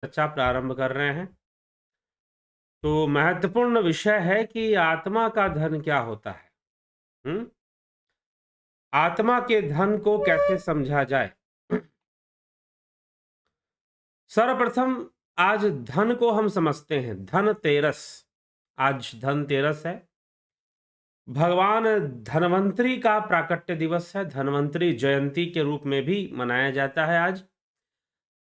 चर्चा प्रारंभ कर रहे हैं। तो महत्वपूर्ण विषय है कि आत्मा का धन क्या होता है? हुँ? आत्मा के धन को कैसे समझा जाए? सर्वप्रथम आज धन को हम समझते हैं, धनतेरस। आज धनतेरस है। भगवान धन्वंतरी का प्राकट्य दिवस है, धन्वंतरी जयंती के रूप में भी मनाया जाता है आज।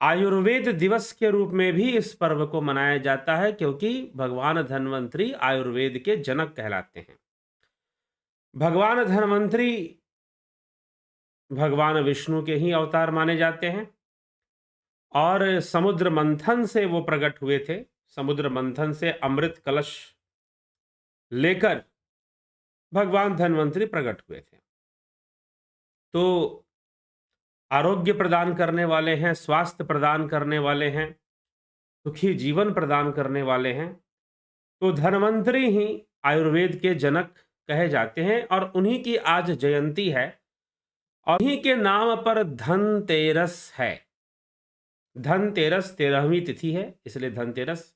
आयुर्वेद दिवस के रूप में भी इस पर्व को मनाया जाता है क्योंकि भगवान धन्वंतरी आयुर्वेद के जनक कहलाते हैं। भगवान धन्वंतरी भगवान विष्णु के ही अवतार माने जाते हैं और समुद्र मंथन से वो प्रकट हुए थे। समुद्र मंथन से अमृत कलश लेकर भगवान धन्वंतरी प्रकट हुए थे। तो आरोग्य प्रदान करने वाले हैं, स्वास्थ्य प्रदान करने वाले हैं, सुखी जीवन प्रदान करने वाले हैं। तो धन्वंतरी ही आयुर्वेद के जनक कहे जाते हैं और उन्हीं की आज जयंती है और उन्हीं के नाम पर धनतेरस है। धनतेरस 13वीं तिथि है, इसलिए धनतेरस।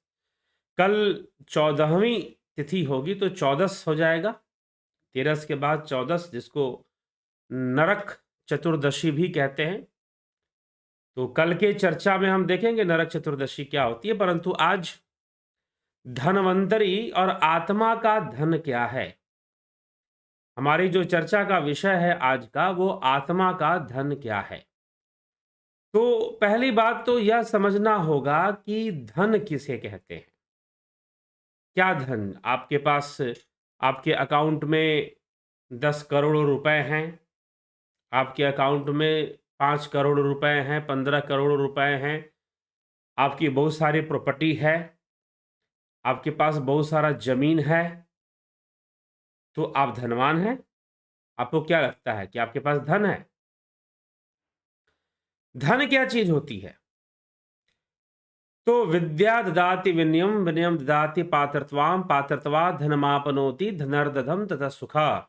कल 14वीं तिथि होगी तो चौदस हो जाएगा। तेरस के बाद चौदस, जिसको नरक चतुर्दशी भी कहते हैं। तो कल के चर्चा में हम देखेंगे नरक चतुर्दशी क्या होती है, परंतु आज धनवंतरी और आत्मा का धन क्या है। हमारी जो चर्चा का विषय है आज का, वो आत्मा का धन क्या है। तो पहली बात तो यह समझना होगा कि धन किसे कहते हैं। क्या धन? आपके पास आपके अकाउंट में 10 करोड़ रुपए हैं, आपके अकाउंट में 5 करोड़ रुपए हैं, 15 करोड़ रुपए हैं, आपकी बहुत सारी प्रॉपर्टी है, आपके पास बहुत सारा ज़मीन है, तो आप धनवान हैं? आपको क्या लगता है कि आपके पास धन है? धन क्या चीज़ होती है? तो विद्या ददाति विनयम, विनयम ददाति पात्रत्वाम, पात्रत्वात् धनमापनोति, धनार्दधम तथा सुखा।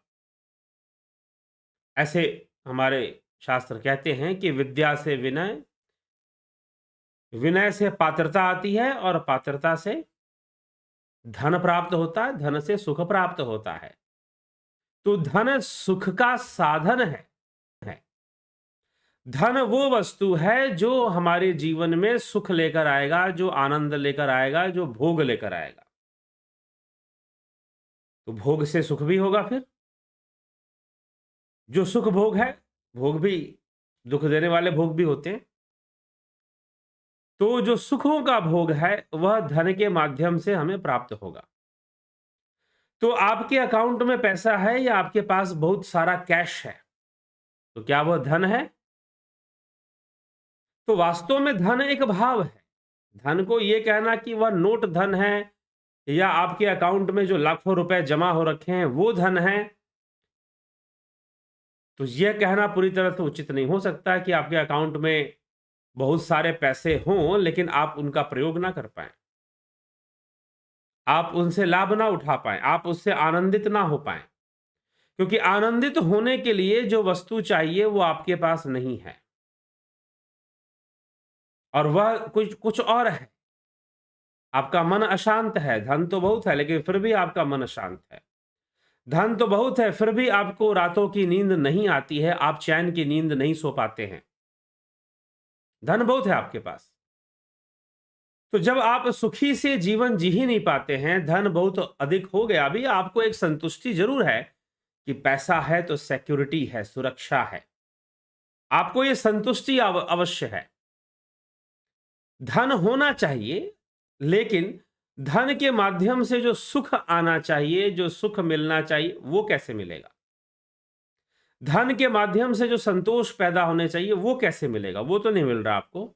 ऐसे हमारे शास्त्र कहते हैं कि विद्या से विनय, विनय से पात्रता आती है और पात्रता से धन प्राप्त होता है, धन से सुख प्राप्त होता है। तो धन सुख का साधन है। धन वो वस्तु है जो हमारे जीवन में सुख लेकर आएगा, जो आनंद लेकर आएगा, जो भोग लेकर आएगा। तो भोग से सुख भी होगा फिर। जो सुख भोग है, भोग भी दुख देने वाले भोग भी होते हैं। तो जो सुखों का भोग है वह धन के माध्यम से हमें प्राप्त होगा। तो आपके अकाउंट में पैसा है या आपके पास बहुत सारा कैश है, तो क्या वह धन है? तो वास्तव में धन एक भाव है। धन को ये कहना कि वह नोट धन है या आपके अकाउंट में जो लाखों रुपए जमा हो रखे हैं वो धन है, तो यह कहना पूरी तरह से उचित नहीं हो सकता कि आपके अकाउंट में बहुत सारे पैसे हों लेकिन आप उनका प्रयोग ना कर पाएं, आप उनसे लाभ ना उठा पाएं, आप उससे आनंदित ना हो पाएं, क्योंकि आनंदित होने के लिए जो वस्तु चाहिए वो आपके पास नहीं है और वह कुछ कुछ और है। आपका मन अशांत है, धन तो बहुत है लेकिन फिर भी आपका मन अशांत है। धन तो बहुत है फिर भी आपको रातों की नींद नहीं आती है, आप चैन की नींद नहीं सो पाते हैं। धन बहुत है आपके पास, तो जब आप सुखी से जीवन जी ही नहीं पाते हैं, धन बहुत अधिक हो गया भी, आपको एक संतुष्टि जरूर है कि पैसा है तो सिक्योरिटी है, सुरक्षा है, आपको ये संतुष्टि अवश्य है। धन होना चाहिए, लेकिन धन के माध्यम से जो सुख आना चाहिए, जो सुख मिलना चाहिए, वो कैसे मिलेगा? धन के माध्यम से जो संतोष पैदा होने चाहिए वो कैसे मिलेगा? वो तो नहीं मिल रहा आपको।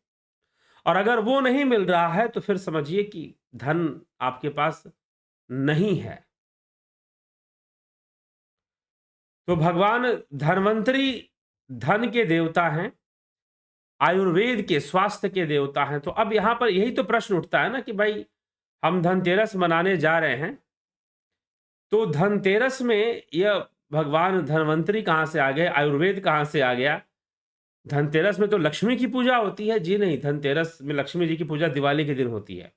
और अगर वो नहीं मिल रहा है तो फिर समझिए कि धन आपके पास नहीं है। तो भगवान धन्वंतरी धन के देवता हैं, आयुर्वेद के स्वास्थ्य के देवता हैं। तो अब यहां पर यही तो प्रश्न उठता है ना कि भाई हम धनतेरस मनाने जा रहे हैं, तो धनतेरस में यह भगवान धन्वंतरी कहां से आ गए, आयुर्वेद कहां से आ गया? धनतेरस में तो लक्ष्मी की पूजा होती है। जी नहीं, धनतेरस में लक्ष्मी जी की पूजा दिवाली के दिन होती है।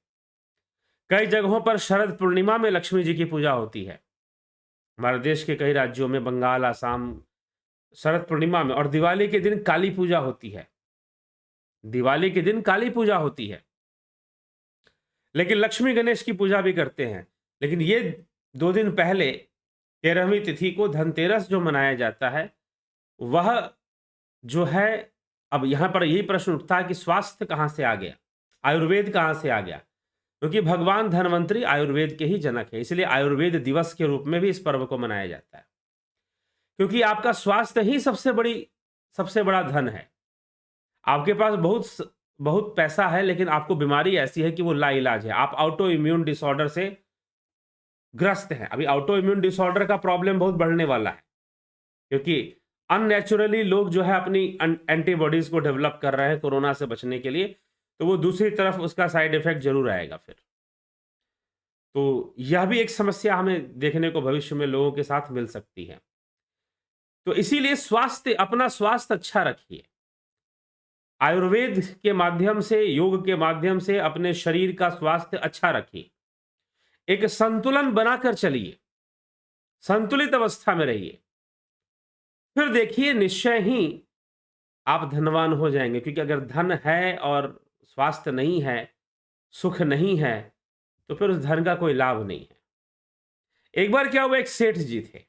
कई जगहों पर शरद पूर्णिमा में लक्ष्मी जी की पूजा होती है। हमारे देश के कई राज्यों में, बंगाल, आसाम, शरद पूर्णिमा में और दिवाली के दिन काली पूजा होती है। दिवाली के दिन काली पूजा होती है। लेकिन लक्ष्मी गणेश की पूजा भी करते हैं। लेकिन ये 2 दिन पहले 13वीं तिथि को धनतेरस जो मनाया जाता है, वह जो है, अब यहाँ पर यही प्रश्न उठता है कि स्वास्थ्य कहाँ से आ गया? आयुर्वेद कहाँ से आ गया? क्योंकि भगवान धन्वंतरी आयुर्वेद के ही जनक है, इसलिए आयुर्वेद दिवस के रूप में भी इस पर्व को मनाया जाता है। क्योंकि आपका स्वास्थ्य ही सबसे बड़ा धन है। आपके पास बहुत पैसा है, लेकिन आपको बीमारी ऐसी है कि वो लाइलाज है। आप ऑटो इम्यून डिसऑर्डर से ग्रस्त हैं। अभी ऑटो इम्यून डिसऑर्डर का प्रॉब्लम बहुत बढ़ने वाला है, क्योंकि अननेचुरली लोग जो है अपनी एंटीबॉडीज को डेवलप कर रहे हैं कोरोना से बचने के लिए, तो वो दूसरी तरफ उसका साइड इफेक्ट जरूर आएगा फिर। तो यह भी एक समस्या हमें देखने को भविष्य में लोगों के साथ मिल सकती है। तो इसीलिए अपना स्वास्थ्य अच्छा रखिए। आयुर्वेद के माध्यम से, योग के माध्यम से अपने शरीर का स्वास्थ्य अच्छा रखिए। एक संतुलन बनाकर चलिए, संतुलित अवस्था में रहिए। फिर देखिए, निश्चय ही आप धनवान हो जाएंगे। क्योंकि अगर धन है और स्वास्थ्य नहीं है, सुख नहीं है, तो फिर उस धन का कोई लाभ नहीं है। एक बार क्या हुआ, एक सेठ जी थे,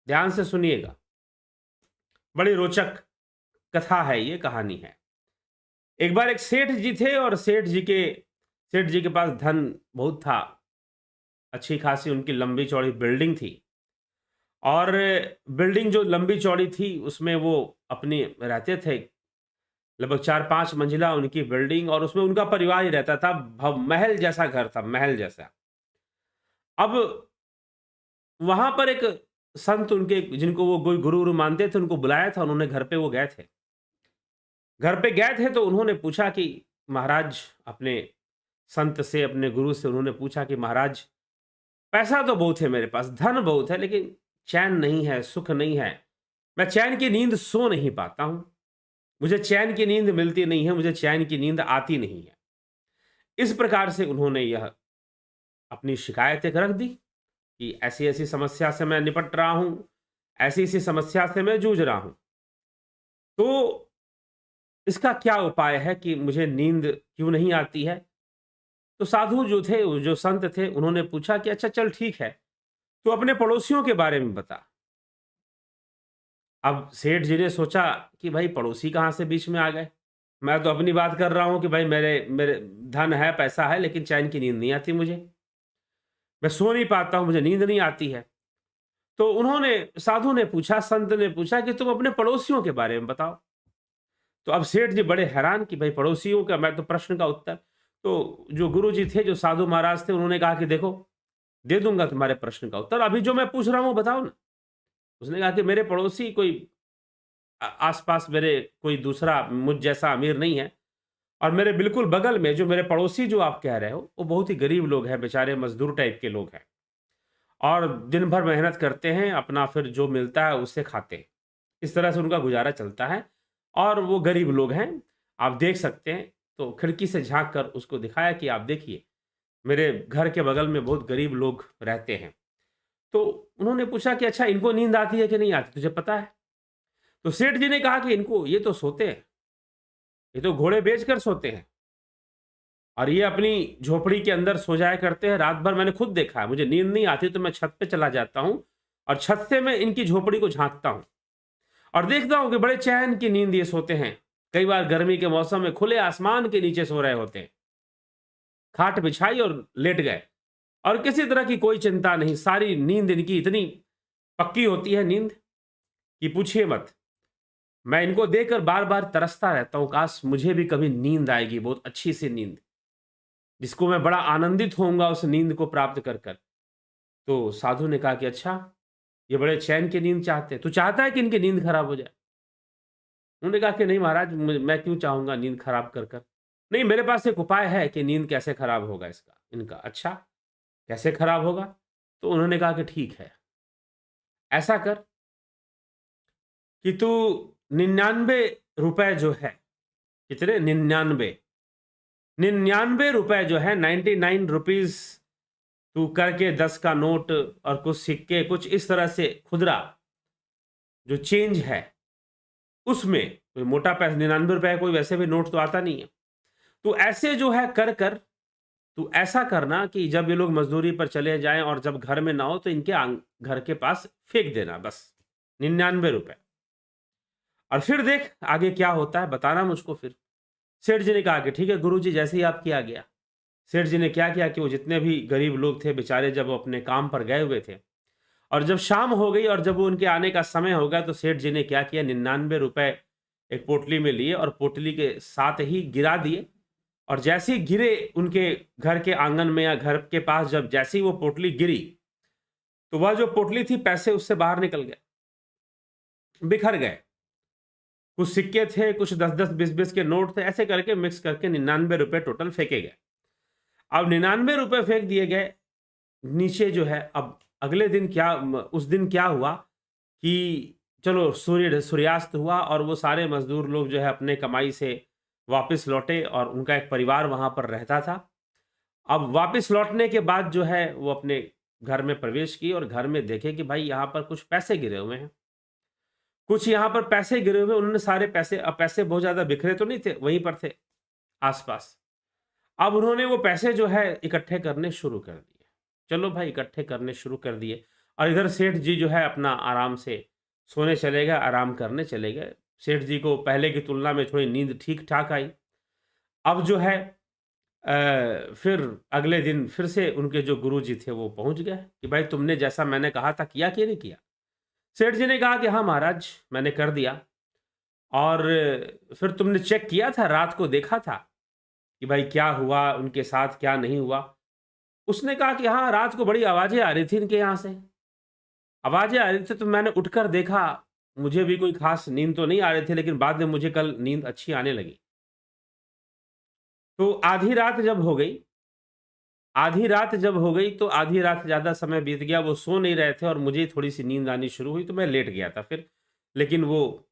ध्यान से सुनिएगा, बड़ी रोचक कथा है, ये कहानी है। एक बार एक सेठ जी थे और सेठ जी के पास धन बहुत था, अच्छी खासी उनकी लंबी चौड़ी बिल्डिंग थी। और बिल्डिंग जो लंबी चौड़ी थी उसमें वो अपनी रहते थे, लगभग 4-5 मंजिला उनकी बिल्डिंग, और उसमें उनका परिवार ही रहता था। महल जैसा घर था, महल जैसा। अब वहां पर एक संत उनके, जिनको वो कोई गुरु गुरु मानते थे, उनको बुलाया था उन्होंने, घर पे वो गए थे। घर पे गए थे तो उन्होंने पूछा कि महाराज, अपने संत से, अपने गुरु से उन्होंने पूछा कि महाराज, पैसा तो बहुत है मेरे पास, धन बहुत है, लेकिन चैन नहीं है, सुख नहीं है। मैं चैन की नींद सो नहीं पाता हूं, मुझे चैन की नींद मिलती नहीं है, मुझे चैन की नींद आती नहीं है। इस प्रकार से उन्होंने यह अपनी शिकायत एक रख दी कि ऐसी ऐसी समस्या से मैं निपट रहा हूं, ऐसी ऐसी समस्या से मैं जूझ रहा हूं, तो इसका क्या उपाय है कि मुझे नींद क्यों नहीं आती है? तो साधु जो थे, जो संत थे, उन्होंने पूछा कि अच्छा चल ठीक है, तो अपने पड़ोसियों के बारे में बता। अब सेठ जी ने सोचा कि भाई पड़ोसी कहाँ से बीच में आ गए? मैं तो अपनी बात कर रहा हूँ कि भाई मेरे मेरे धन है, पैसा है, लेकिन चैन की नींद नहीं आती मुझे। मैं सो नहीं पाता हूँ, मुझे नींद नहीं आती है। तो साधु ने पूछा, संत ने पूछा कि तुम अपने पड़ोसियों के बारे में बताओ। तो अब सेठ जी बड़े हैरान कि भाई पड़ोसियों का, मैं तो प्रश्न का उत्तर। तो जो गुरु जी थे, जो साधु महाराज थे, उन्होंने कहा कि देखो, दे दूंगा तुम्हारे प्रश्न का उत्तर, अभी जो मैं पूछ रहा हूँ बताओ ना। उसने कहा कि मेरे पड़ोसी कोई आसपास मेरे कोई दूसरा मुझ जैसा अमीर नहीं है, और मेरे बिल्कुल बगल में जो मेरे पड़ोसी जो आप कह रहे हो, वो बहुत ही गरीब लोग हैं, बेचारे मजदूर टाइप के लोग हैं, और दिन भर मेहनत करते हैं, अपना फिर जो मिलता है उससे खाते हैं। इस तरह से उनका गुजारा चलता है, और वो गरीब लोग हैं, आप देख सकते हैं। तो खिड़की से झांक कर उसको दिखाया कि आप देखिए, मेरे घर के बगल में बहुत गरीब लोग रहते हैं। तो उन्होंने पूछा कि अच्छा, इनको नींद आती है कि नहीं आती, तुझे पता है? तो सेठ जी ने कहा कि इनको, ये तो सोते हैं, ये तो घोड़े बेचकर सोते हैं, और ये अपनी झोपड़ी के अंदर सो जाया करते हैं रात भर। मैंने खुद देखा है, मुझे नींद नहीं आती तो मैं छत पे चला जाता हूँ, और छत से मैं इनकी झोपड़ी को झांकता हूँ, और देखता हूँ कि बड़े चैन की नींद ये सोते हैं। कई बार गर्मी के मौसम में खुले आसमान के नीचे सो रहे होते हैं, खाट बिछाई और लेट गए, और किसी तरह की कोई चिंता नहीं। सारी नींद इनकी इतनी पक्की होती है नींद कि पूछिए मत। मैं इनको देखकर बार बार तरसता रहता हूँ, काश मुझे भी कभी नींद आएगी, बहुत अच्छी सी नींद, जिसको मैं बड़ा आनंदित होऊंगा उस नींद को प्राप्त कर कर। तो साधु ने कहा कि अच्छा, ये बड़े चैन की नींद चाहते हैं, तू चाहता है कि इनकी नींद खराब हो जाए? उन्होंने कहा कि नहीं महाराज, मैं क्यों चाहूंगा नींद खराब कर कर। नहीं, मेरे पास एक उपाय है कि नींद कैसे खराब होगा इसका इनका। अच्छा, कैसे खराब होगा? तो उन्होंने कहा कि ठीक है, ऐसा कर कि तू 99 रुपए जो है, कितने? 99 रुपए जो है, 99 रुपीज तू करके 10 का नोट और कुछ सिक्के, कुछ इस तरह से खुदरा जो चेंज है उसमें कोई मोटा पैसा 99 रुपए कोई वैसे भी नोट तो आता नहीं है। तो ऐसे जो है कर कर तू ऐसा करना कि जब ये लोग मजदूरी पर चले जाएं और जब घर में ना हो तो इनके घर के पास फेंक देना बस 99 रुपए। और फिर देख आगे क्या होता है, बताना मुझको फिर। सेठ जी ने कहा कि ठीक है गुरुजी, जैसे ही आप किया गया। सेठ जी ने क्या किया कि वो जितने भी गरीब लोग थे बेचारे, जब वो अपने काम पर गए हुए थे और जब शाम हो गई और जब वो उनके आने का समय हो गया, तो सेठ जी ने क्या किया, 99 रुपए एक पोटली में लिए और पोटली के साथ ही गिरा दिए। और जैसे ही गिरे उनके घर के आंगन में या घर के पास, जब जैसे ही वो पोटली गिरी, तो वह जो पोटली थी पैसे उससे बाहर निकल गए, बिखर गए। कुछ सिक्के थे, कुछ 10-10, 20-20 के नोट थे, ऐसे करके मिक्स करके 99 रुपए टोटल फेंके गए। अब 99 रुपए फेंक दिए गए नीचे जो है। अब अगले दिन क्या, उस दिन क्या हुआ कि चलो सूर्यास्त हुआ और वो सारे मजदूर लोग जो है अपने कमाई से वापस लौटे और उनका एक परिवार वहां पर रहता था। अब वापस लौटने के बाद जो है वो अपने घर में प्रवेश की और घर में देखे कि भाई यहाँ पर कुछ पैसे गिरे हुए हैं, कुछ यहाँ पर पैसे गिरे हुए। उन्होंने सारे पैसे, अब पैसे बहुत ज्यादा बिखरे तो नहीं थे, वहीं पर थे आसपास। अब उन्होंने वो पैसे जो है इकट्ठे करने शुरू कर दिए। चलो भाई इकट्ठे करने शुरू कर दिए और इधर सेठ जी जो है अपना आराम से सोने चले गए, आराम करने चले गए। सेठ जी को पहले की तुलना में थोड़ी नींद ठीक ठाक आई। अब जो है फिर अगले दिन फिर से उनके जो गुरुजी थे वो पहुंच गए कि भाई तुमने जैसा मैंने कहा था किया कि नहीं किया। सेठ जी ने कहा कि हाँ महाराज मैंने कर दिया। और फिर तुमने चेक किया था, रात को देखा था कि भाई क्या हुआ उनके साथ, क्या नहीं हुआ। उसने कहा कि हाँ रात को बड़ी आवाजें आ रही थी इनके यहाँ से, आवाजें आ रही थी तो मैंने उठकर देखा। मुझे भी कोई खास नींद तो नहीं आ रही थी, लेकिन बाद में मुझे कल नींद अच्छी आने लगी। तो आधी रात जब हो गई, आधी रात जब हो गई तो आधी रात ज़्यादा समय बीत गया, वो सो नहीं रहे थे और मुझे थोड़ी-सी नींद आनी शुरू हुई तो मैं लेट गया था फिर। लेकिन वो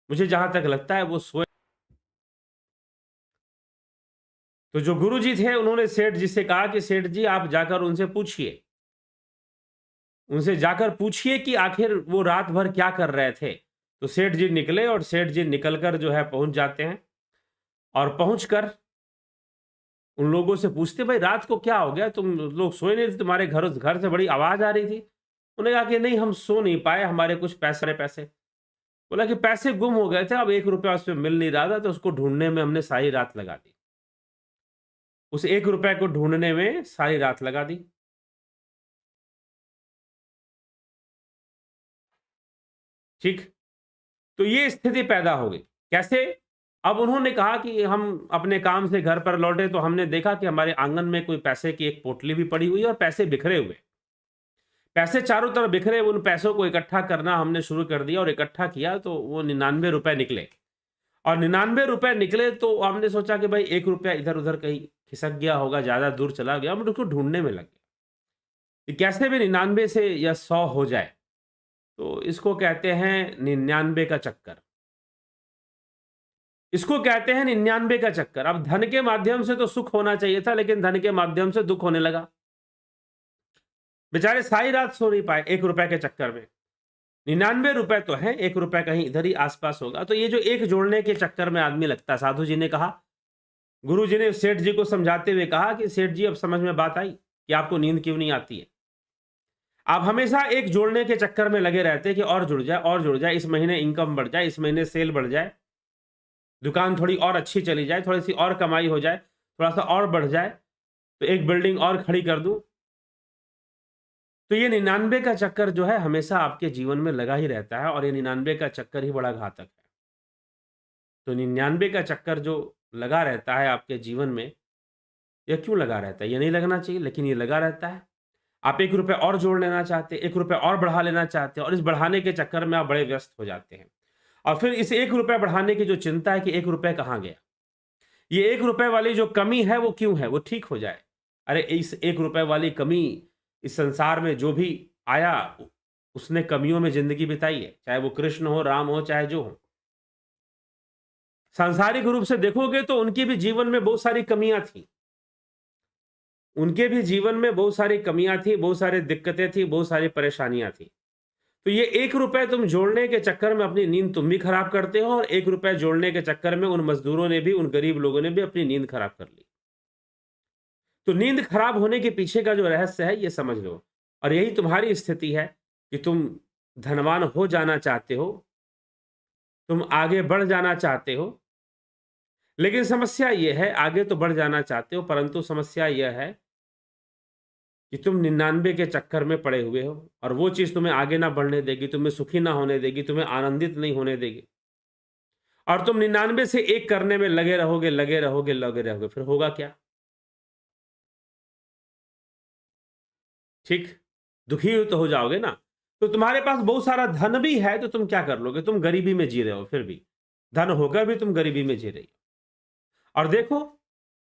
मुझे जहाँ तक लगता है वो सोए। तो जो गुरुजी थे उन्होंने सेठ जी से कहा कि सेठ जी आप जाकर उनसे पूछिए, उनसे जाकर पूछिए कि आखिर वो रात भर क्या कर रहे थे। तो सेठ जी निकले और सेठ जी निकलकर जो है पहुँच जाते हैं और पहुँचकर उन लोगों से पूछते, भाई रात को क्या हो गया? तुम लोग सोए नहीं थे, तुम्हारे घर से बड़ी आवाज़ आ रही थी। उन्होंने कहा कि नहीं हम सो नहीं पाए, हमारे कुछ पैसे। बोला कि पैसे गुम हो गए थे, अब ₹1 उसमें मिल नहीं रहा था तो उसको ढूँढने में हमने सारी रात लगा दी। उस ₹1 को ढूँढने में सारी रात लगा दी। ठीक? तो ये स्थिति पैदा हो गई। कैसे? अब उन्होंने कहा कि हम अपने काम से घर पर लौटे तो हमने देखा कि हमारे आंगन में कोई पैसे की एक पोटली भी पड़ी हुई है और पैसे बिखरे हुए। पैसे चारों तरफ बिखरे, उन पैसों को इकट्ठा करना हमने शुरू कर दिया और इकट्ठा किया तो वो 99 रुपए निकले। और 99 रुपए निकले तो हमने सोचा कि भाई ₹1 इधर-उधर कहीं खिसक गया होगा, ज़्यादा दूर चला गया, हम उसको ढूँढने में लग गए। कि कैसे भी 99 से या 100 हो जाए। तो इसको कहते हैं 99 का चक्कर। इसको कहते हैं 99 का चक्कर। अब धन के माध्यम से तो सुख होना चाहिए था, लेकिन धन के माध्यम से दुःख होने लगा। बेचारे सारी रात सो नहीं पाए ₹1 के चक्कर में। 99 रुपए तो हैं, ₹1 कहीं इधर ही आस-पास होगा। तो ये जो एक जोड़ने के चक्कर में आदमी लगता है, साधु जी ने कहा, गुरु जी ने सेठ जी को समझाते हुए कहा कि सेठ जी अब समझ में बात आई कि आपको नींद क्यों नहीं आती है। आप हमेशा एक जोड़ने के चक्कर में लगे रहते हैं कि और जुड़ जाए और जुड़ जाए, इस महीने इनकम बढ़ जाए, इस महीने सेल बढ़ जाए, दुकान थोड़ी और अच्छी चली जाए, थोड़ी-सी और कमाई हो जाए, थोड़ा-सा और बढ़ जाए, तो एक बिल्डिंग और खड़ी कर दूँ। तो ये 99 का चक्कर जो है हमेशा आपके जीवन में लगा ही रहता है और ये 99 का चक्कर ही बड़ा घातक है। तो 99 का चक्कर जो लगा रहता है आपके जीवन में, ये क्यों लगा रहता है? ये नहीं लगना चाहिए, लेकिन ये लगा रहता है। आप ₹1 और जोड़ लेना चाहते हैं, ₹1 और बढ़ा लेना चाहते हैं और इस बढ़ाने के चक्कर में आप बड़े व्यस्त हो जाते हैं। और फिर इस ₹1 बढ़ाने की जो चिंता है कि ₹1 कहाँ गया? ये ₹1 वाली जो कमी है वो क्यों है? वो ठीक हो जाए। अरे इस ₹1 वाली कमी इस संसार में जो भी आया उसने कमियों में ज़िंदगी बिताई है। चाहे वो कृष्ण हो, राम हो, चाहे जो हो। सांसारिक रूप से देखोगे तो उनके भी जीवन में बहुत सारी कमियां थी, उनके भी जीवन में बहुत सारी कमियां थी, बहुत सारी दिक्कतें थी, बहुत सारी परेशानियां थी। तो ये 1 रुपए तुम जोड़ने के चक्कर में अपनी नींद तुम भी खराब करते हो, और 1 रुपए जोड़ने के चक्कर में उन मजदूरों ने भी, उन गरीब लोगों ने भी अपनी नींद खराब कर ली। तो नींद खराब होने के पीछे का जो रहस्य है ये समझ लो, और यही तुम्हारी स्थिति है कि तुम धनवान हो जाना चाहते हो, तुम आगे बढ़ जाना चाहते हो, लेकिन समस्या ये है, आगे तो बढ़ जाना चाहते हो, परंतु समस्या यह है कि तुम 99 के चक्कर में पड़े हुए हो, और वो चीज़ तुम्हें आगे ना बढ़ने देगी, तुम्हें सुखी ना होने देगी, तुम्हें आनंदित नहीं होने देगी, और तुम 99 से 1 करने में लगे रहोगे, लगे रहोगे, लगे रहोगे, फिर होगा क्या? ठीक? दुखी तो हो जाओगे ना। तो तुम्हारे पास बहुत सारा धन भी है, तो तुम क्या कर लोगे? तुम गरीबी में जी रहे हो फिर भी। धन होकर भी तुम गरीबी में जी रही हो। और देखो,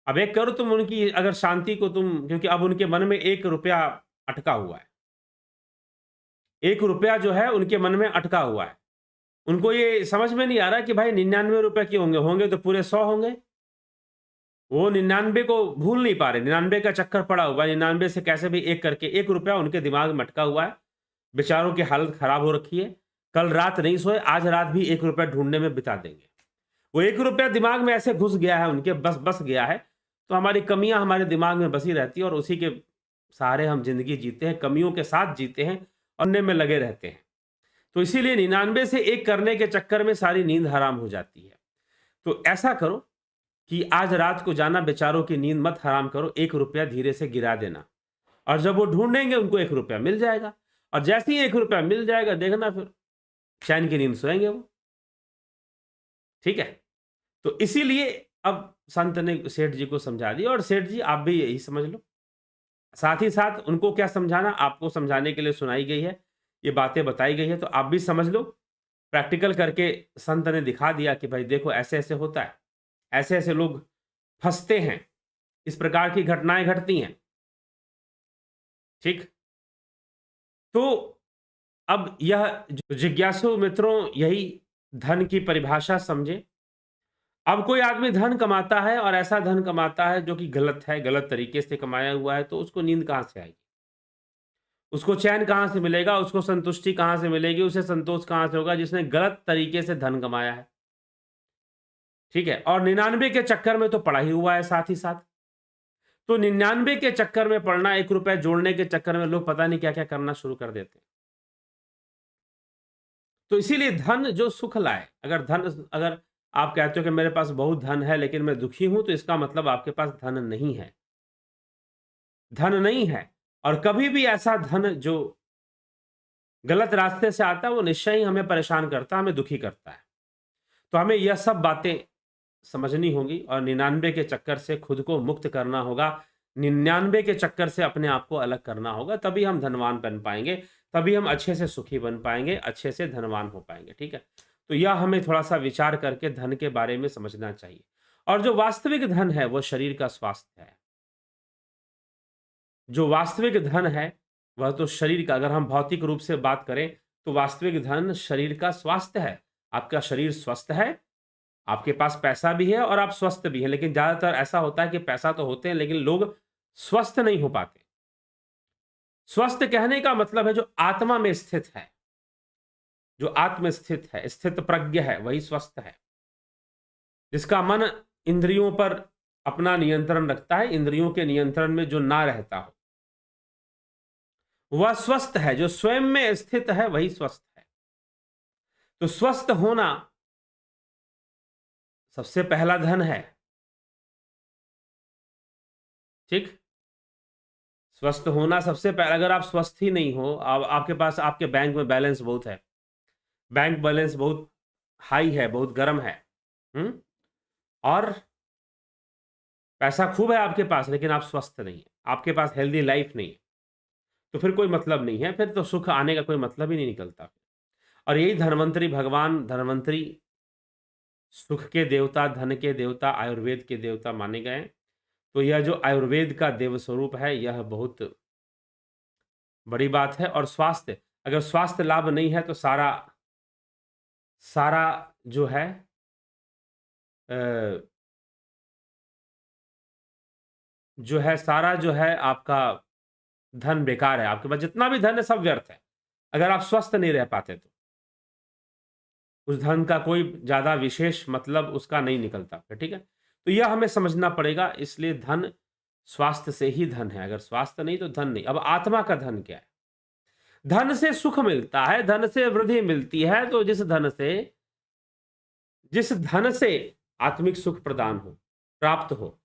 अब एक करो तुम उनकी अगर शांति को तुम, क्योंकि अब उनके मन में 1 रुपया अटका हुआ है। 1 रुपया जो है उनके मन में अटका हुआ है। उनको ये समझ में नहीं आ रहा कि भाई 99 रुपए क्यों होंगे? होंगे तो पूरे 100 होंगे। वो 99 को भूल नहीं पा रहे, 99 का चक्कर पड़ा हुआ है, 99 से कैसे भी 1 करके 1 रुपया उनके दिमाग में अटका हुआ है। बेचारों की हालत खराब हो रखी है। कल रात नहीं सोए, आज रात भी 1 रुपया ढूँढने में बिता देंगे। वो 1 रुपया दिमाग में ऐसे घुस गया है उनके, बस गया है, तो हमारी कमियाँ हमारे दिमाग में बसी रहती है, और उसी के सहारे हम ज़िंदगी जीते हैं, कमियों के साथ जीते हैं, अन्य में लगे रहते हैं। तो इसीलिए 99 से 1 करने के चक्कर में सारी नींद हराम हो जाती है। तो ऐसा करो कि आज रात को जाना, बेचारों की नींद मत हराम करो, 1 रुपया धीरे से गिरा देना, और जब वो ढूँढेंगे उनको 1 रुपया मिल जाएगा, और जैसे ही 1 रुपया मिल जाएगा, देखना फिर चैन की नींद सोएँगे वो। ठीक है? तो इसीलिए अब संत ने सेठ जी को समझा दिया, और सेठ जी आप भी यही समझ लो। साथ ही साथ उनको क्या समझाना, आपको समझाने के लिए सुनाई गई है, ये बातें बताई गई है, तो आप भी समझ लो। प्रैक्टिकल करके संत ने दिखा दिया कि भाई देखो ऐसे-ऐसे होता है, ऐसे-ऐसे लोग फँसते हैं, इस प्रकार की घटनाएँ घटती हैं। ठीक? तो अब यह जिज्ञासु मित्रों यही धन की परिभाषा समझे। अब कोई आदमी धन कमाता है, और ऐसा धन कमाता है जो कि गलत है, गलत तरीके से कमाया हुआ है, तो उसको नींद कहाँ से आएगी? उसको चैन कहाँ से मिलेगा? उसको संतुष्टि कहाँ से मिलेगी? उसे संतोष कहाँ से होगा जिसने गलत तरीके से धन कमाया है? ठीक है? और 99 के चक्कर में तो पड़ा ही हुआ है साथ ही साथ। तो 99 के चक्कर में पड़ना, 1 रुपए जोड़ने के चक्कर में लोग पता नहीं क्या-क्या करना शुरू कर देते हैं। तो इसीलिए धन जो सुख लाए, अगर आप कहते हो कि मेरे पास बहुत धन है लेकिन मैं दुखी हूँ, तो इसका मतलब आपके पास धन नहीं है। धन नहीं है, और कभी भी ऐसा धन जो गलत रास्ते से आता है, वो निश्चय ही हमें परेशान करता है, हमें दुखी करता है। तो हमें यह सब बातें समझनी होगी, और 99 के चक्कर से खुद को मुक्त करना होगा। 99 के चक्कर से अपने आप को अलग करना होगा, तभी हम धनवान बन पाएँगे, तभी हम अच्छे से सुखी बन पाएँगे, अच्छे से धनवान हो पाएँगे, ठीक है? तो यह हमें थोड़ा-सा विचार करके धन के बारे में समझना चाहिए। और जो वास्तविक धन है, वो शरीर का स्वास्थ्य है। जो वास्तविक धन है, वह तो शरीर का, अगर हम भौतिक रूप से बात करें, तो वास्तविक धन शरीर का स्वास्थ्य है। आपका शरीर स्वस्थ है, आपके पास पैसा भी है और आप स्वस्थ भी हैं, लेकिन ज़्यादातर ऐसा होता है कि पैसा तो होते हैं, लेकिन लोग स्वस्थ नहीं हो पाते। स्वस्थ कहने का मतलब है जो आत्मा में स्थित है, जो आत्म स्थित है, स्थित प्रज्ञ है, वही स्वस्थ है। जिसका मन इंद्रियों पर अपना नियंत्रण रखता है, इंद्रियों के नियंत्रण में जो ना रहता हो, वह स्वस्थ है। जो स्वयं में स्थित है, वही स्वस्थ है। तो स्वस्थ होना सबसे पहला धन है। ठीक? स्वस्थ होना सबसे पहले, अगर आप स्वस्थ ही नहीं हो, आपके पास आपके बैंक में बैलेंस बहुत है, बैंक बैलेंस बहुत हाई है, बहुत गर्म है, हुँ? और पैसा खूब है आपके पास, लेकिन आप स्वस्थ नहीं हैं, आपके पास हेल्दी लाइफ नहीं है, तो फिर कोई मतलब नहीं है, फिर तो सुख आने का कोई मतलब ही नहीं निकलता। और यही धन्वंतरी भगवान, धन्वंतरी सुख के देवता, धन के देवता, आयुर्वेद के देवता माने गए हैं। तो यह जो आयुर्वेद का देव स्वरूप है, यह बहुत बड़ी बात है। और स्वास्थ्य, अगर स्वास्थ्य लाभ नहीं है, तो सारा सारा जो है जो है सारा जो है आपका धन बेकार है, आपके पास जितना भी धन है सब व्यर्थ है, अगर आप स्वस्थ नहीं रह पाते तो। उस धन का कोई ज़्यादा विशेष मतलब उसका नहीं निकलता फिर, ठीक है? तो यह हमें समझना पड़ेगा, इसलिए धन स्वास्थ्य से ही धन है, अगर स्वास्थ्य नहीं तो धन नहीं। अब आत्मा का धन क्या है? धन से सुख मिलता है, धन से वृद्धि मिलती है, तो जिस धन से आत्मिक सुख प्रदान हो, प्राप्त हो,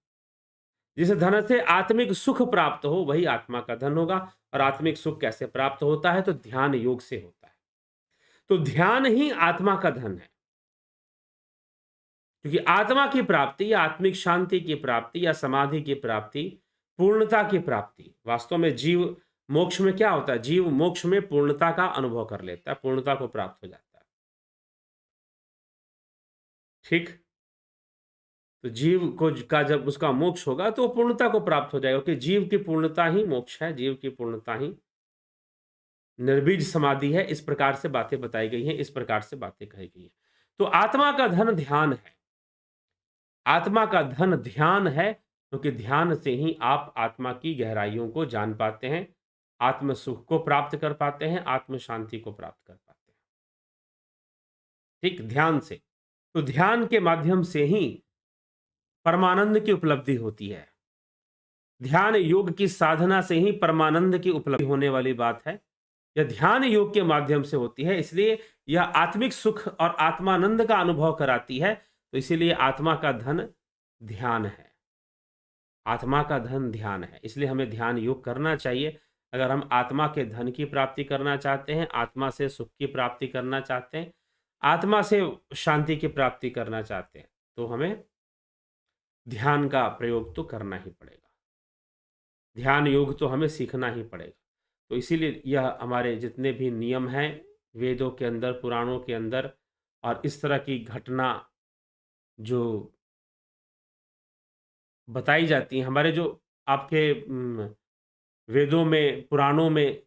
जिस धन से आत्मिक सुख प्राप्त हो, वही आत्मा का धन होगा। और आत्मिक सुख कैसे प्राप्त होता है? तो ध्यान योग से होता है। तो ध्यान ही आत्मा का धन है, क्योंकि आत्मा की प्राप्ति या आत्मिक शांति की प्राप्ति या समाधि की प्राप्ति, पूर्णता की प्राप्ति, वास्तव में जीव मोक्ष में क्या होता है? जीव मोक्ष में पूर्णता का अनुभव कर लेता है, पूर्णता को प्राप्त हो जाता है। ठीक? तो जीव को का जब उसका मोक्ष होगा तो पूर्णता को प्राप्त हो जाएगा, क्योंकि जीव की पूर्णता ही मोक्ष है, जीव की पूर्णता ही निर्बीज समाधि है। इस प्रकार से बातें बताई गई हैं, इस प्रकार से बातें कही गई हैं। तो आत्मा का धन ध्यान है, आत्मा का धन ध्यान है, क्योंकि ध्यान से ही आप आत्मा की गहराइयों को जान पाते हैं, आत्म सुख को प्राप्त कर पाते हैं, आत्म शांति को प्राप्त कर पाते हैं। ठीक? ध्यान से। तो ध्यान के माध्यम से ही परमानंद की उपलब्धि होती है। ध्यान योग की साधना से ही परमानंद की उपलब्धि होने वाली बात है। यह ध्यान योग के माध्यम से होती है, इसलिए यह आत्मिक सुख और आत्मानंद का अनुभव कराती है। तो इसीलिए आत्मा का धन ध्यान है, आत्मा का धन ध्यान है, इसलिए हमें ध्यान योग करना चाहिए। अगर हम आत्मा के धन की प्राप्ति करना चाहते हैं, आत्मा से सुख की प्राप्ति करना चाहते हैं, आत्मा से शांति की प्राप्ति करना चाहते हैं, तो हमें ध्यान का प्रयोग तो करना ही पड़ेगा, ध्यान योग तो हमें सीखना ही पड़ेगा। तो इसीलिए यह हमारे जितने भी नियम हैं वेदों के अंदर, पुराणों के अंदर, और इस तरह की घटना जो बताई जाती हैं, हमारे जो आपके वेदों में, पुराणों में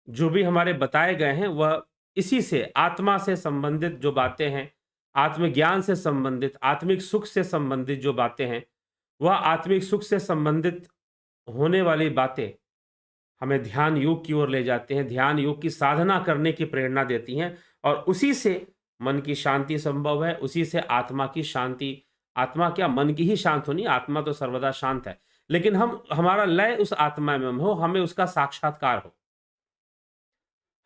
जो भी हमारे बताए गए हैं, वह इसी से, आत्मा से संबंधित जो बातें हैं, आत्मज्ञान से संबंधित, आत्मिक सुख से संबंधित जो बातें हैं, वह आत्मिक सुख से संबंधित होने वाली बातें हमें ध्यान योग की ओर ले जाते हैं, ध्यान योग की साधना करने की प्रेरणा देती हैं, और उसी से मन की शांति संभव है, उसी से आत्मा की शांति, आत्मा क्या, मन की ही शांत होनी, आत्मा तो सर्वदा शांत है, लेकिन हमारा लय उस आत्मा में हो, हमें उसका साक्षात्कार हो,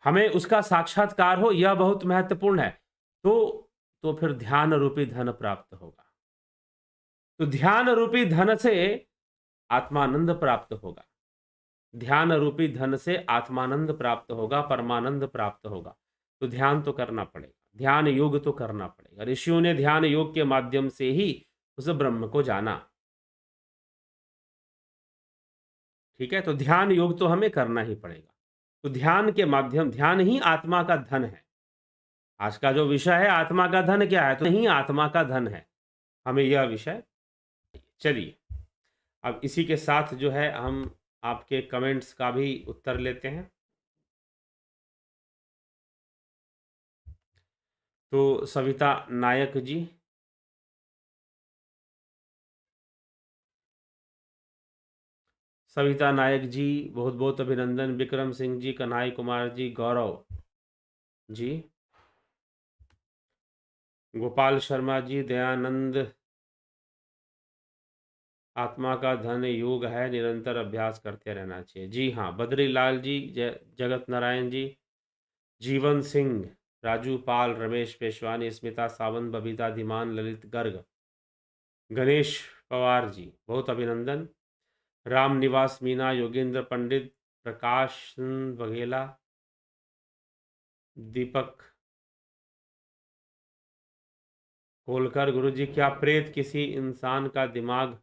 हमें उसका साक्षात्कार हो, यह बहुत महत्वपूर्ण है। तो फिर ध्यान रूपी धन प्राप्त होगा। तो ध्यान रूपी धन से आत्मानंद प्राप्त होगा, ध्यान रूपी धन से आत्मानंद प्राप्त होगा, परमानंद प्राप्त होगा। तो ध्यान तो करना पड़ेगा, ध्यान योग तो करना पड़ेगा। ऋषियों ने ध्यान योग के माध्यम से ही उस ब्रह्म को जाना। ठीक है? तो ध्यान योग तो हमें करना ही पड़ेगा। तो ध्यान के माध्यम, ध्यान ही आत्मा का धन है। आज का जो विषय है, आत्मा का धन क्या है, तो नहीं, आत्मा का धन है, हमें यह विषय। चलिए, अब इसी के साथ जो है हम आपके कमेंट्स का भी उत्तर लेते हैं। तो सविता नायक जी, सविता नायक जी, बहुत बहुत अभिनंदन। विक्रम सिंह जी, कन्हई कुमार जी, गौरव जी, गोपाल शर्मा जी, दयानंद, आत्मा का धन योग है, निरंतर अभ्यास करते रहना चाहिए। जी हाँ, बद्रीलाल जी, जगत नारायण जी, जीवन सिंह, राजू पाल, रमेश पेशवानी, स्मिता सावंत, बबीता धीमान, ललित गर्ग, गणेश पवार जी, बहुत अभिनंदन। राम निवास मीना, योगेंद्र पंडित, प्रकाश बघेला, दीपक कोलकर, गुरु जी क्या प्रेत किसी इंसान का दिमाग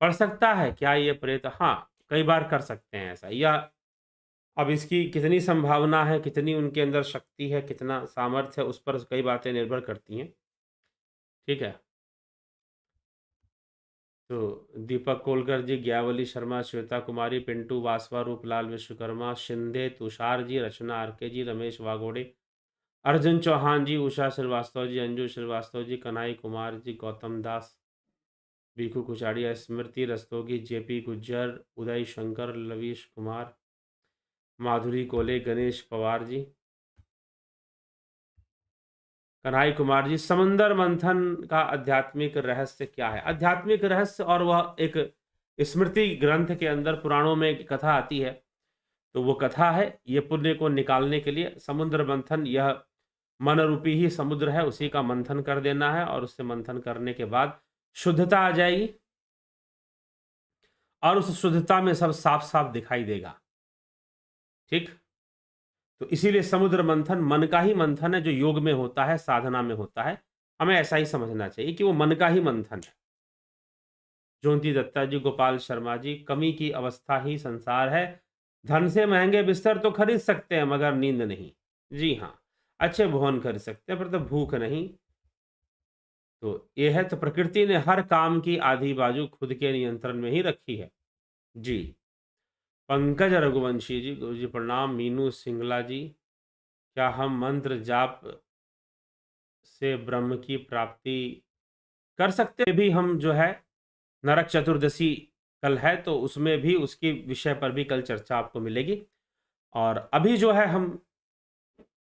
पढ़ सकता है? क्या ये प्रेत? हाँ, कई बार कर सकते हैं ऐसा। या अब इसकी कितनी संभावना है, कितनी उनके अंदर शक्ति है, कितना सामर्थ्य है, उस पर कई बातें निर्भर करती हैं। ठीक है? तो दीपक कोलकर जी, ज्ञावली शर्मा, श्वेता कुमारी, पिंटू वासवा, रूपलाल विश्वकर्मा, शिंदे, तुषार जी, रचना आरके जी, रमेश वागोड़े, अर्जुन चौहान जी, उषा श्रीवास्तव जी, अंजू श्रीवास्तव जी, कन्हई कुमार जी, गौतम दास, बीकू कुचाड़िया, स्मृति रस्तोगी, जेपी गुज्जर, उदय शंकर, लवीश कुमार, माधुरी कोले, गणेश पवार जी, कन्हई कुमार जी। समुद्र मंथन का आध्यात्मिक रहस्य क्या है? आध्यात्मिक रहस्य, और वह एक स्मृति ग्रंथ के अंदर पुराणों में एक कथा आती है, तो वो कथा है ये पुण्य को निकालने के लिए समुद्र मंथन, यह मन रूपी ही समुद्र है, उसी का मंथन कर देना है, और उससे मंथन करने के बाद शुद्धता आ जाएगी, और उस शुद्धता में सब साफ साफ दिखाई देगा। ठीक, तो इसीलिए समुद्र मंथन मन का ही मंथन है, जो योग में होता है, साधना में होता है। हमें ऐसा ही समझना चाहिए कि वो मन का ही मंथन है। ज्योति दत्ता जी, गोपाल शर्मा जी, कमी की अवस्था ही संसार है, धन से महंगे बिस्तर तो खरीद सकते हैं मगर नींद नहीं। जी हाँ, अच्छे भोजन खरीद सकते हैं पर तो भूख नहीं। तो ये है, तो प्रकृति ने हर काम की आधी बाजू खुद के नियंत्रण में ही रखी है। जी, पंकज रघुवंशी जी, गुरु जी प्रणाम। मीनू सिंगला जी, क्या हम मंत्र जाप से ब्रह्म की प्राप्ति कर सकते हैं? भी हम जो है नरक चतुर्दशी कल है, तो उसमें भी उसकी विषय पर भी कल चर्चा आपको मिलेगी। और अभी जो है हम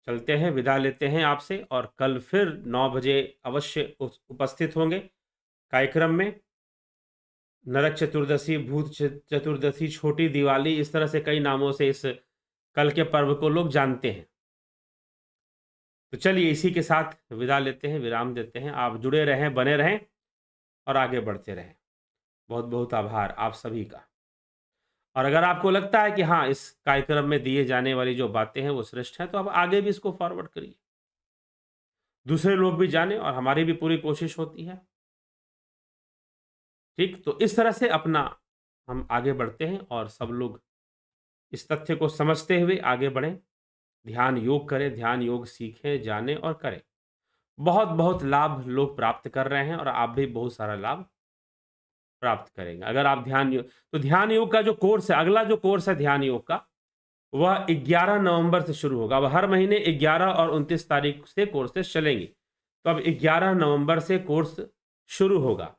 चलते हैं, विदा लेते हैं आपसे, और कल फिर 9 बजे अवश्य उपस्थित होंगे कार्यक्रम में। नरक चतुर्दशी, भूत चतुर्दशी, छोटी दिवाली, इस तरह से कई नामों से इस कल के पर्व को लोग जानते हैं। तो चलिए इसी के साथ विदा लेते हैं, विराम देते हैं। आप जुड़े रहें, बने रहें और आगे बढ़ते रहें। बहुत बहुत आभार आप सभी का। और अगर आपको लगता है कि हाँ, इस कार्यक्रम में दिए जाने वाली जो बातें हैं वो श्रेष्ठ हैं, तो आप आगे भी इसको फॉरवर्ड करिए, दूसरे लोग भी जाने, और हमारी भी पूरी कोशिश होती है। ठीक, तो इस तरह से अपना हम आगे बढ़ते हैं, और सब लोग इस तथ्य को समझते हुए आगे बढ़ें, ध्यान योग करें, ध्यान योग सीखें, जानें और करें। बहुत बहुत लाभ लोग प्राप्त कर रहे हैं, और आप भी बहुत सारा लाभ प्राप्त करेंगे अगर आप ध्यान योग। तो ध्यान योग का जो कोर्स है, अगला जो कोर्स है ध्यान योग का, वह 11 नवंबर से शुरू होगा। अब हर महीने 11 और 29 तारीख से कोर्सेस चलेंगी, तो अब 11 नवंबर से कोर्स शुरू होगा।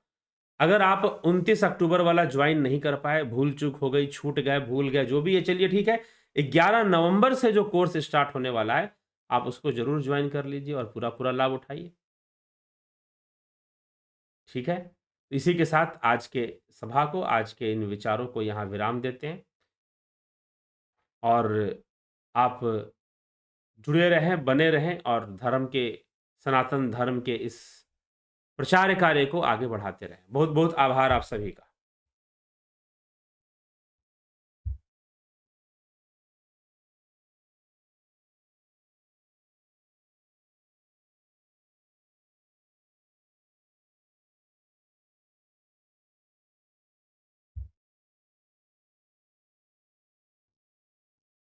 अगर आप 29 अक्टूबर वाला ज्वाइन नहीं कर पाए, भूल चूक हो गई, छूट गए, भूल गए, जो भी है, चलिए ठीक है, 11 नवंबर से जो कोर्स स्टार्ट होने वाला है, आप उसको जरूर ज्वाइन कर लीजिए और पूरा पूरा लाभ उठाइए। ठीक है, इसी के साथ आज के सभा को, आज के इन विचारों को यहाँ विराम देते हैं, और आप जुड़े रहें, बने रहें, और धर्म के, सनातन धर्म के इस प्रचार कार्य को आगे बढ़ाते रहें। बहुत बहुत आभार आप सभी का।